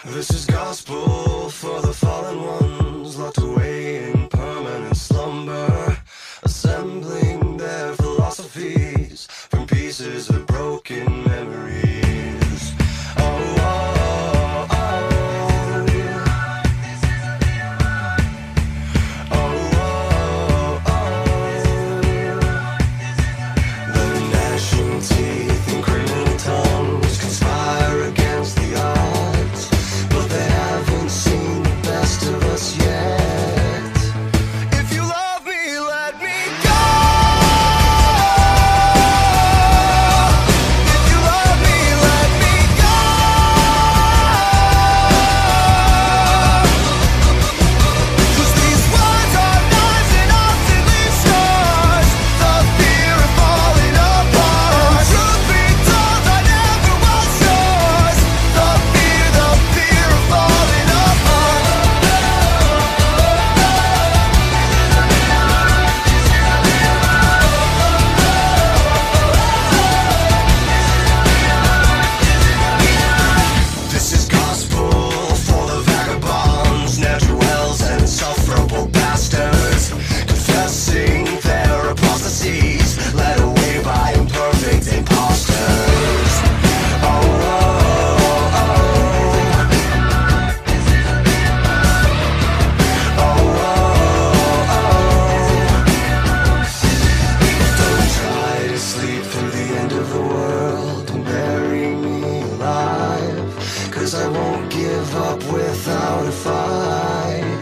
This is gospel for the fallen ones, locked away in permanent slumber, assembling their philosophies from pieces of broken memories. Oh, oh, oh, oh. Oh, oh, oh. The gnashing teeth and criminal tongues conspire against the odds, but they haven't seen the best of us yet. If you love me, let me go. If you love me, let me go. 'Cause these words are knives and often leave scars. The fear of falling apart. Truth be told, I never was yours. The fear of falling apart. This is gospel for the vagabonds, ne'er-do-wells and insufferable bastards, confessing their apostasies, led away by imperfect imposters. Oh, oh, oh. Oh, oh, oh. Don't try to sleep through the end of the world and bury me alive, 'cause I won't give up without a fight.